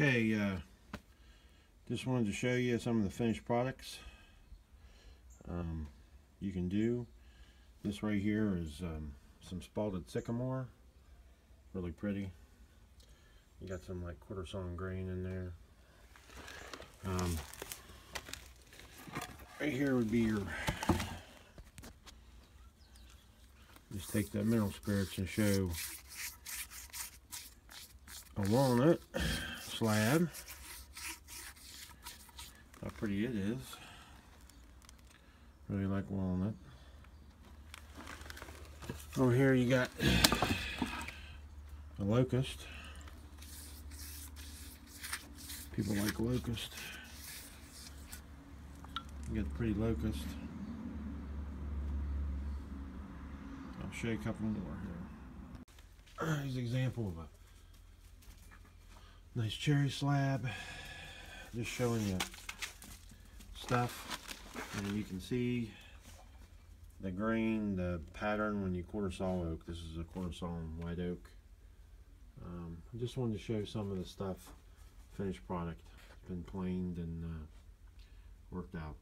Okay, just wanted to show you some of the finished products you can do. This right here is some spalted sycamore, really pretty. You got some like quartersawn grain in there. Right here would be your, just take the mineral spirits and show a walnut slab. How pretty it is. Really like walnut. Over here you got a locust. People like locust. You got a pretty locust. I'll show you a couple more here. Here's an example of a nice cherry slab. Just showing you stuff. And you can see the grain, the pattern when you quarter saw oak. This is a quarter sawn white oak. I just wanted to show some of the stuff, finished product. It's been planed and worked out.